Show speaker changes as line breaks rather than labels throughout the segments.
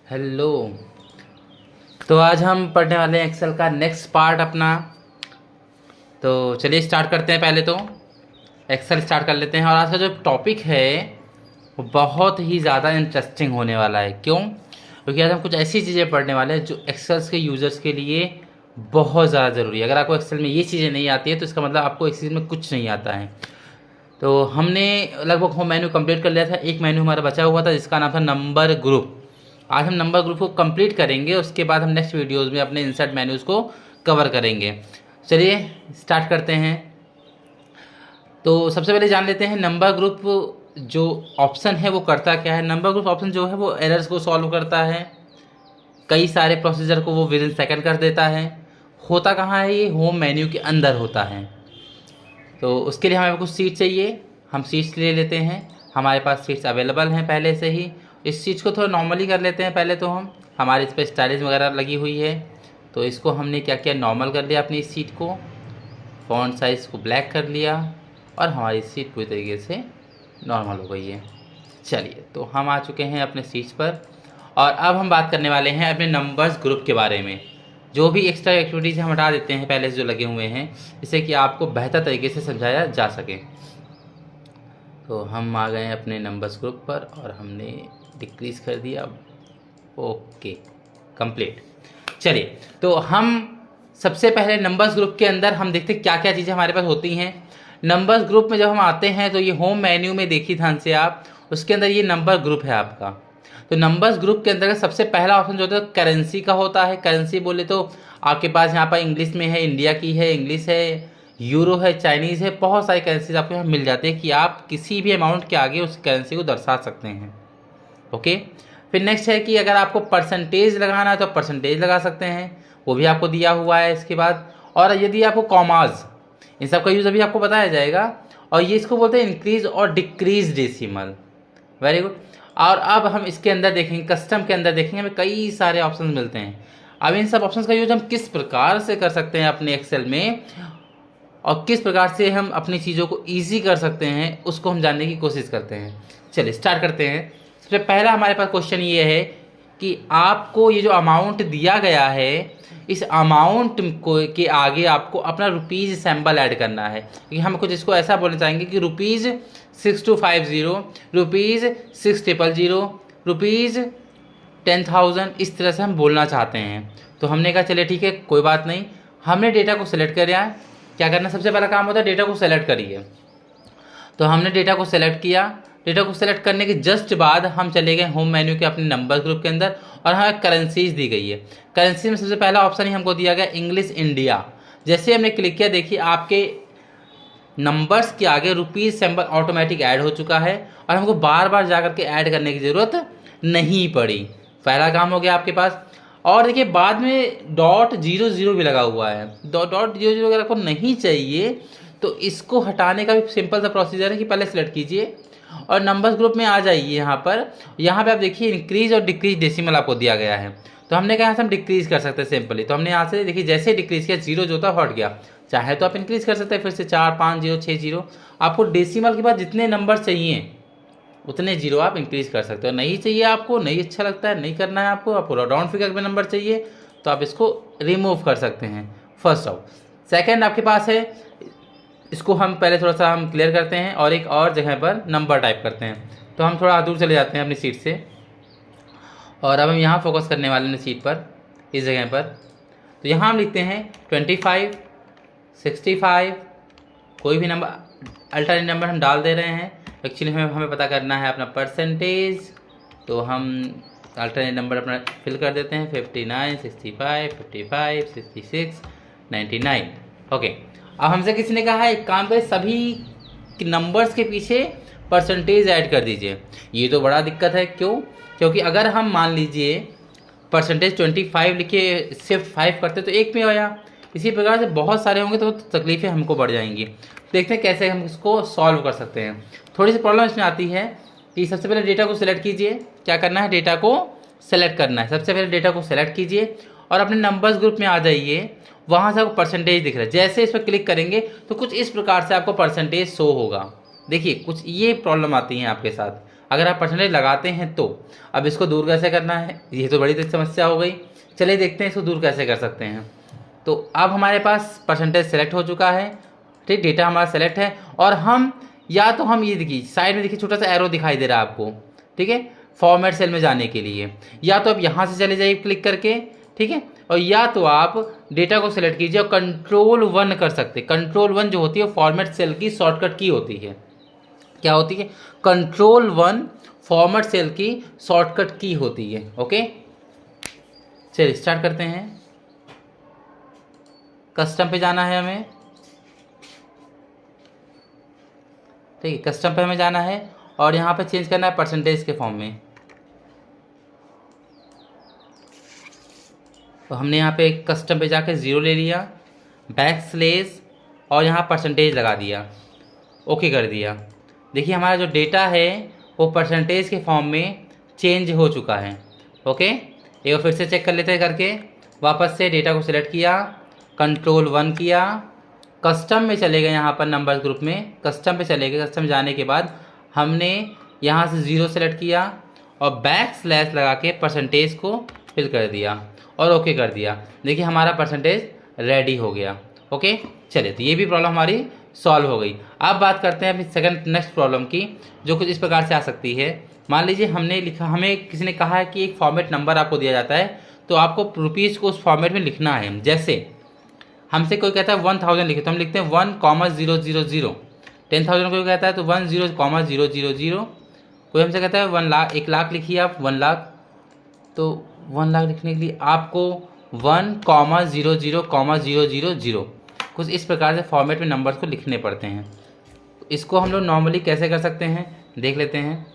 Hello. तो आज हम पढ़ने वाले हैं एक्सेल का नेक्स्ट पार्ट अपना। तो चलिए स्टार्ट करते हैं। पहले तो एक्सेल स्टार्ट कर लेते हैं। और आज का जो टॉपिक है वो बहुत ही ज़्यादा इंटरेस्टिंग होने वाला है। क्यों? क्योंकि आज हम कुछ ऐसी चीज़ें पढ़ने वाले हैं जो एक्सेल्स के यूज़र्स के लिए बहुत ज़्यादा ज़रूरी है। अगर आपको एक्सेल में ये चीज़ें नहीं आती है तो इसका मतलब आपको एक्सेल में कुछ नहीं आता है। तो हमने लगभग होम मेन्यू कंप्लीट कर लिया था। एक मेन्यू हमारा बचा हुआ था जिसका नाम था नंबर ग्रुप। आज हम नंबर ग्रुप को कंप्लीट करेंगे, उसके बाद हम नेक्स्ट वीडियोज़ में अपने इंसर्ट मेन्यूज़ को कवर करेंगे। चलिए स्टार्ट करते हैं। तो सबसे पहले जान लेते हैं नंबर ग्रुप जो ऑप्शन है वो करता क्या है। नंबर ग्रुप ऑप्शन जो है वो एरर्स को सॉल्व करता है, कई सारे प्रोसीजर को वो विद इन सेकेंड कर देता है। होता कहाँ है? ये होम मेन्यू के अंदर होता है। तो उसके लिए हमें कुछ सीट चाहिए, हम सीट्स ले लेते हैं। हमारे पास सीट्स अवेलेबल हैं पहले से ही। इस चीज़ को थोड़ा नॉर्मली कर लेते हैं पहले तो हम। हमारे इस पर स्टाइलिश वगैरह लगी हुई है तो इसको हमने क्या किया, नॉर्मल कर लिया अपनी इस सीट को। फॉन्ट साइज़ को ब्लैक कर लिया और हमारी सीट पूरी तरीके से नॉर्मल हो गई है। चलिए, तो हम आ चुके हैं अपने सीट्स पर और अब हम बात करने वाले हैं अपने नंबर्स ग्रुप के बारे में। जो भी एक्स्ट्रा एक्टिविटीज़ हम हटा देते हैं पहले से जो लगे हुए हैं, जिससे कि आपको बेहतर तरीके से समझाया जा सके। तो हम आ गए अपने नंबर्स ग्रुप पर और हमने डिक्रीज़ कर दिया। Okay, complete. चलिए, तो हम सबसे पहले नंबर्स ग्रुप के अंदर हम देखते हैं क्या क्या चीज़ें हमारे पास होती हैं। नंबर्स ग्रुप में जब हम आते हैं तो ये होम मेन्यू में देखिए ध्यान से आप, उसके अंदर ये नंबर ग्रुप है आपका। तो नंबर्स ग्रुप के अंदर सबसे पहला ऑप्शन जो होता है करेंसी का होता है। करेंसी बोले तो आपके पास यहाँ पर इंग्लिश में है, इंडिया की है, इंग्लिश है, यूरो है, चाइनीज़ है, बहुत सारी करेंसीज आपको यहाँ मिल जाती है कि आप किसी भी अमाउंट के आगे उस करेंसी को दर्शा सकते हैं। ओके, फिर नेक्स्ट है कि अगर आपको परसेंटेज लगाना है तो परसेंटेज लगा सकते हैं, वो भी आपको दिया हुआ है इसके बाद। और यदि आपको कॉमाज, इन सब का यूज़ अभी आपको बताया जाएगा। और ये इसको बोलते हैं इंक्रीज और डिक्रीज डेसिमल। Very good. और अब हम इसके अंदर देखेंगे, कस्टम के अंदर देखेंगे, हमें कई सारे ऑप्शन मिलते हैं। अब इन सब ऑप्शंस का यूज हम किस प्रकार से कर सकते हैं अपने एक्सेल में और किस प्रकार से हम अपनी चीज़ों को ईजी कर सकते हैं, उसको हम जानने की कोशिश करते हैं। चलिए स्टार्ट करते हैं। सबसे पहला हमारे पास क्वेश्चन ये है कि आपको ये जो अमाउंट दिया गया है, इस अमाउंट को के आगे आपको अपना रुपीज़ सिंबल ऐड करना है। क्योंकि हम कुछ इसको ऐसा बोलना चाहेंगे कि रुपीज़ 6250, रुपीज़ 6000, रुपीज़ 10,000, इस तरह से हम बोलना चाहते हैं। तो हमने कहा चलिए ठीक है, कोई बात नहीं। हमने डेटा को सेलेक्ट कर लिया। क्या करना सबसे पहला काम होता है, डेटा को सेलेक्ट करिए। तो हमने डेटा को सेलेक्ट किया। डेटा को सेलेक्ट करने के जस्ट बाद हम चले गए होम मेन्यू के अपने नंबर ग्रुप के अंदर और हमें करेंसीज दी गई है। करेंसी में सबसे पहला ऑप्शन ही हमको दिया गया इंग्लिश इंडिया। जैसे हमने क्लिक किया, देखिए आपके नंबर्स के आगे रुपीज़ सिंबल ऑटोमेटिक ऐड हो चुका है और हमको बार बार जा करके ऐड करने की ज़रूरत नहीं पड़ी। पहला काम हो गया आपके पास। और देखिए बाद में .00 भी लगा हुआ है। .00 अगर आपको नहीं चाहिए तो इसको हटाने का भी सिंपल सा प्रोसीजर है कि पहले सेलेक्ट कीजिए और नंबर्स ग्रुप में आ जाइए। यहाँ पे आप देखिए इंक्रीज और डिक्रीज डेसिमल आपको दिया गया है। तो हमने कहा हम डिक्रीज कर सकते हैं सिंपली। तो हमने यहाँ से देखिए जैसे डिक्रीज किया, जीरो जो था हट गया। चाहे तो आप इंक्रीज कर सकते हैं फिर से 4, 5, 0, 6 0। आपको डेसिमल के बाद जितने नंबर चाहिए उतने जीरो आप इंक्रीज कर सकते हो। नहीं चाहिए आपको, नहीं अच्छा लगता है, नहीं करना है आपको राउंड फिगर में नंबर चाहिए तो आप इसको रिमूव कर सकते हैं। First out. सेकेंड आपके पास है, इसको हम पहले थोड़ा सा हम क्लियर करते हैं और एक और जगह पर नंबर टाइप करते हैं। तो हम थोड़ा दूर चले जाते हैं अपनी सीट से और अब हम यहाँ फोकस करने वाले हैं सीट पर, इस जगह पर। तो यहाँ हम लिखते हैं 25, 65, कोई भी नंबर अल्टरनेट नंबर हम डाल दे रहे हैं। एक्चुअली हमें पता करना है अपना परसेंटेज, तो हम अल्टरनेट नंबर अपना फिल कर देते हैं 59, 65, 55, 66, 99। ओके, अब हमसे किसी ने कहा है एक काम करें, सभी नंबर्स के पीछे परसेंटेज ऐड कर दीजिए। ये तो बड़ा दिक्कत है। क्यों? क्योंकि अगर हम मान लीजिए परसेंटेज 25 लिखे शिफ्ट 5 करते तो एक में आया। इसी प्रकार से बहुत सारे होंगे तो तकलीफ़ें हमको बढ़ जाएंगी। देखते हैं कैसे हम इसको सॉल्व कर सकते हैं। थोड़ी सी प्रॉब्लम इसमें आती है कि सबसे पहले डेटा को सिलेक्ट कीजिए। क्या करना है, डेटा को सेलेक्ट करना है। सबसे पहले डेटा को सेलेक्ट कीजिए और अपने नंबर्स ग्रुप में आ जाइए। वहाँ से आपको परसेंटेज दिख रहा है। जैसे इस पर क्लिक करेंगे तो कुछ इस प्रकार से आपको परसेंटेज शो होगा। देखिए कुछ ये प्रॉब्लम आती है आपके साथ। अगर आप परसेंटेज लगाते हैं तो अब इसको दूर कैसे करना है, ये तो बड़ी समस्या हो गई। चलिए देखते हैं इसको दूर कैसे कर सकते हैं। तो अब हमारे पास परसेंटेज सेलेक्ट हो चुका है, ठीक, डेटा हमारा सेलेक्ट है। और हम या तो हम ये देखिए साइड में देखिए छोटा सा एरो दिखाई दे रहा है आपको, ठीक है, फॉर्मेट सेल में जाने के लिए, या तो आप यहाँ से चले जाइए क्लिक करके, ठीक है, और या तो आप डेटा को सिलेक्ट कीजिए और Ctrl+1 कर सकते हैं। Ctrl+1 जो होती है फॉर्मेट सेल की शॉर्टकट की होती है। क्या होती है? Ctrl+1 फॉर्मेट सेल की शॉर्टकट की होती है। ओके, चलिए स्टार्ट करते हैं। कस्टम पे जाना है हमें, ठीक है, कस्टम पे हमें जाना है और यहाँ पे चेंज करना है परसेंटेज के फॉर्म में। तो हमने यहाँ पे कस्टम पे जाकर 0 ले लिया, बैकस्लेस और यहाँ परसेंटेज लगा दिया, ओके कर दिया। देखिए हमारा जो डेटा है वो परसेंटेज के फॉर्म में चेंज हो चुका है। ओके, एक बार फिर से चेक कर लेते हैं करके। वापस से डेटा को सिलेक्ट किया, Ctrl+1 किया, कस्टम में चले गए, यहाँ पर नंबर्स ग्रुप में कस्टम पे चले गए। कस्टम जाने के बाद हमने यहाँ से 0 सेलेक्ट किया और बैकस्लैश लगा के परसेंटेज को फिल कर दिया और ओके कर दिया। देखिए हमारा परसेंटेज रेडी हो गया। ओके, चलिए तो ये भी प्रॉब्लम हमारी सॉल्व हो गई। अब बात करते हैं अपनी सेकंड नेक्स्ट प्रॉब्लम की, जो कुछ इस प्रकार से आ सकती है। मान लीजिए हमने लिखा, हमें किसी ने कहा है कि एक फॉर्मेट नंबर आपको दिया जाता है, तो आपको रुपीज़ को उस फॉर्मेट में लिखना है। जैसे हमसे कोई कहता है 1000 लिखे तो हम लिखते हैं 1,000। 10,000 कोई कहता है तो 10,000। कोई हमसे कहता है 1 लाख लिखिए आप 1 लाख, तो 1 लाख लिखने के लिए आपको 1,00,000 कुछ इस प्रकार से फॉर्मेट में नंबर्स को लिखने पड़ते हैं। इसको हम लोग नॉर्मली कैसे कर सकते हैं देख लेते हैं।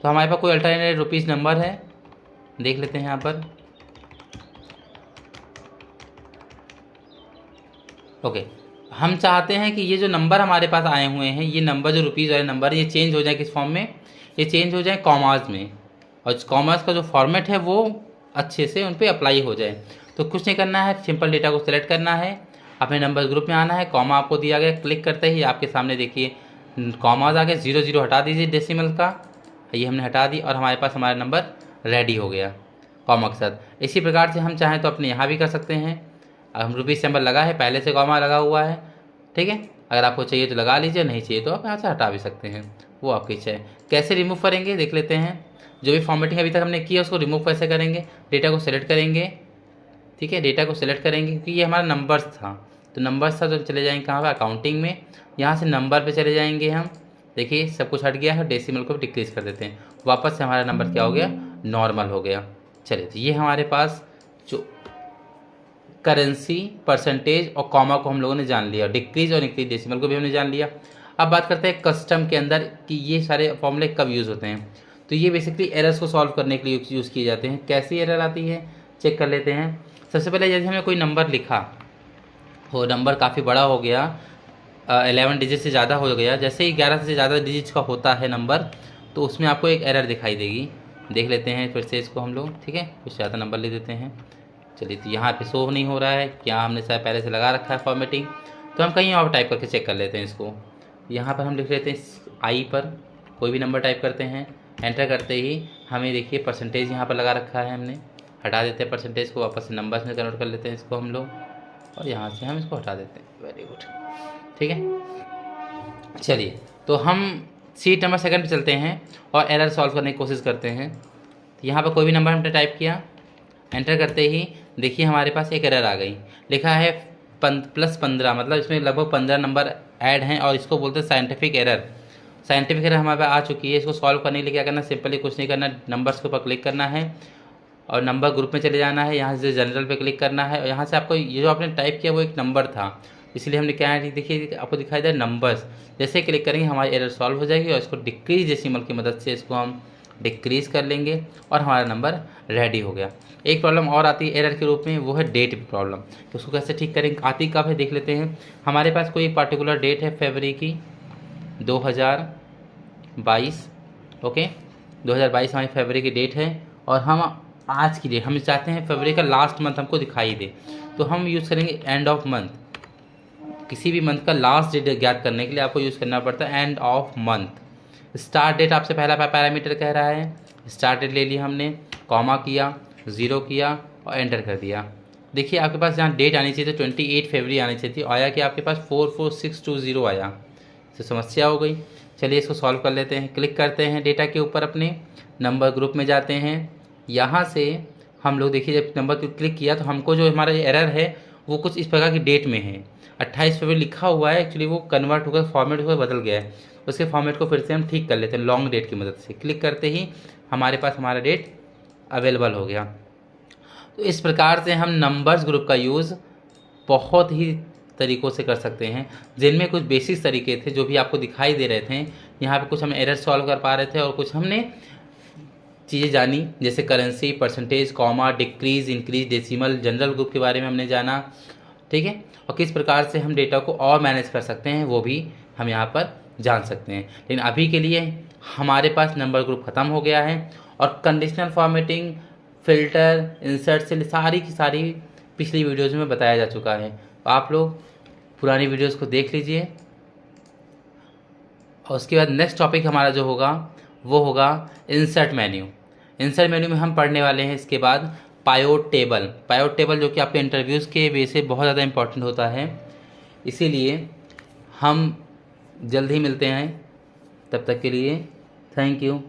तो हमारे पास कोई अल्टरनेट रुपीज़ नंबर है, देख लेते हैं यहाँ पर। ओके, हम चाहते हैं कि ये जो नंबर हमारे पास आए हुए हैं, ये नंबर जो रुपीज़ वाले नंबर है, ये चेंज हो जाए किस फॉर्म में, ये चेंज हो जाए कॉमास में, और कॉमास का जो फॉर्मेट है वो अच्छे से उन पर अप्लाई हो जाए। तो कुछ नहीं करना है, सिंपल डेटा को सिलेक्ट करना है, अपने नंबर ग्रुप में आना है, कॉमा आपको दिया गया, क्लिक करते ही आपके सामने देखिए कॉमास आ गए, 0 हटा दीजिए डेसिमल का, ये हमने हटा दी और हमारे पास हमारा नंबर रेडी हो गया कॉमा के साथ। इसी प्रकार से हम चाहें तो अपने यहाँ भी कर सकते हैं। हम रुपीज़ सिंबल लगा है, पहले से कॉमा लगा हुआ है, ठीक है, अगर आपको चाहिए तो लगा लीजिए, नहीं चाहिए तो आप यहाँ से हटा भी सकते हैं, वो आपकी इच्छा है। कैसे रिमूव करेंगे देख लेते हैं। जो भी फॉर्मेटिंग अभी तक हमने की है उसको रिमूव कैसे करेंगे, डेटा को सिलेक्ट करेंगे, ठीक है, डेटा को सिलेक्ट करेंगे क्योंकि ये हमारा नंबर्स था, तो नंबर्स था तो चले जाएंगे कहाँ पर, अकाउंटिंग में, यहाँ से नंबर पे चले जाएंगे हम। देखिए सब कुछ हट गया है, डेसिमल को भी डिक्रीज कर देते हैं, वापस से हमारा नंबर क्या हो गया, नॉर्मल हो गया। चलिए तो ये हमारे पास जो करेंसी, परसेंटेज और कॉमा को हम लोगों ने जान लिया, डिक्रीज और इंक्रीज डेसिमल को भी हमने जान लिया। अब बात करते हैं कस्टम के अंदर कि ये सारे फॉर्मूले कब यूज़ होते हैं। तो ये बेसिकली एरर्स को सॉल्व करने के लिए यूज़ किए जाते हैं। कैसी एरर आती है चेक कर लेते हैं। सबसे पहले यदि हमें कोई नंबर लिखा हो, नंबर काफ़ी बड़ा हो गया, 11 डिजिट से ज़्यादा हो गया, जैसे ही 11 से ज़्यादा डिजिट का होता है नंबर, तो उसमें आपको एक एरर दिखाई देगी। देख लेते हैं फिर से इसको हम लोग, ठीक है, कुछ ज़्यादा नंबर ले देते हैं। चलिए तो यहाँ पे शो नहीं हो रहा है, यहाँ हमने शायद पहले से लगा रखा है फॉर्मेटिंग, तो हम कहीं और टाइप करके चेक कर लेते हैं इसको। यहाँ पर हम लिख लेते हैं आई पर कोई भी नंबर टाइप करते हैं, एंटर करते ही हमें देखिए परसेंटेज यहाँ पर लगा रखा है, हमने हटा देते हैं परसेंटेज को, वापस से नंबर्स में कन्वर्ट कर लेते हैं इसको हम लोग, और यहाँ से हम इसको हटा देते हैं। वेरी गुड, ठीक है। चलिए तो हम शीट नंबर 2 पे चलते हैं और एरर सॉल्व करने की कोशिश करते हैं। तो यहाँ पर कोई भी नंबर हमने टाइप किया, एंटर करते ही देखिए हमारे पास एक एरर आ गई, लिखा है +15, मतलब इसमें लगभग 15 नंबर ऐड हैं और इसको बोलते हैं साइंटिफिक एरर। साइंटिफिक एरर हमारे पास आ चुकी है। इसको सॉल्व करने के लिए क्या करना है, सिंपली कुछ नहीं करना, नंबर्स के ऊपर क्लिक करना है और नंबर ग्रुप में चले जाना है, यहाँ से जनरल पे क्लिक करना है और यहाँ से आपको ये जो आपने टाइप किया वो एक नंबर था, इसलिए हमने क्या है, देखिए आपको दिखाई दे नंबर्स, जैसे क्लिक करेंगे हमारी एरर सॉल्व हो जाएगी और इसको डिक्रीज डेसिमल की मदद से इसको हम डिक्रीज कर लेंगे और हमारा नंबर रेडी हो गया। एक प्रॉब्लम और आती है एरर के रूप में, वो है डेट प्रॉब्लम। तो उसको कैसे ठीक करेंगे, आती कब है देख लेते हैं। हमारे पास कोई एक पार्टिकुलर डेट है फरवरी की 2022, ओके, 2022 हमारी फरवरी की डेट है और हम आज की डेट हम चाहते हैं फरवरी का लास्ट मंथ हमको दिखाई दे, तो हम यूज़ करेंगे एंड ऑफ मंथ। किसी भी मंथ का लास्ट डेट ज्ञात करने के लिए आपको यूज़ करना पड़ता है end of month. Start date आपसे पहला पैरामीटर कह रहा है, स्टार्ट डेट ले लिया हमने, कॉमा किया, 0 किया और एंटर कर दिया। देखिए आपके पास जहाँ डेट आनी चाहिए तो 28 फरवरी आनी चाहिए थी, आया कि आपके पास 44620 आया, तो समस्या हो गई। चलिए इसको सॉल्व कर लेते हैं। क्लिक करते हैं डेटा के ऊपर, अपने नंबर ग्रुप में जाते हैं। यहाँ से हम लोग देखिए जब नंबर को क्लिक किया तो हमको जो हमारा एरर है वो कुछ इस प्रकार की डेट में है, 28 फरवरी लिखा हुआ है, एक्चुअली वो कन्वर्ट होकर फॉर्मेट होकर बदल गया है। उसके फॉर्मेट को फिर से हम ठीक कर लेते हैं लॉन्ग डेट की मदद से। क्लिक करते ही हमारे पास हमारा डेट अवेलेबल हो गया। तो इस प्रकार से हम नंबर्स ग्रुप का यूज़ बहुत ही तरीक़ों से कर सकते हैं, जिनमें कुछ बेसिक तरीके थे जो भी आपको दिखाई दे रहे थे। यहाँ पे कुछ हम एरर सॉल्व कर पा रहे थे और कुछ हमने चीज़ें जानी, जैसे currency, percentage, comma, decrease, increase, decimal, general group के बारे में हमने जाना, ठीक है। और किस प्रकार से हम डेटा को और मैनेज कर सकते हैं वो भी हम यहाँ पर जान सकते हैं। लेकिन अभी के लिए हमारे पास नंबर ग्रुप ख़त्म हो गया है और कंडीशनल फॉर्मेटिंग, फ़िल्टर, इंसर्ट से सारी की सारी पिछली वीडियोज़ में बताया जा चुका है। आप लोग पुरानी वीडियोज़ को देख लीजिए। और उसके बाद नेक्स्ट टॉपिक हमारा जो होगा वो होगा इंसर्ट मेन्यू। इंसर्ट मेन्यू में हम पढ़ने वाले हैं इसके बाद पायोट टेबल। पायोट टेबल जो कि आपके इंटरव्यूज़ के वे से बहुत ज़्यादा इंपॉर्टेंट होता है, इसीलिए हम जल्द ही मिलते हैं। तब तक के लिए थैंक यू।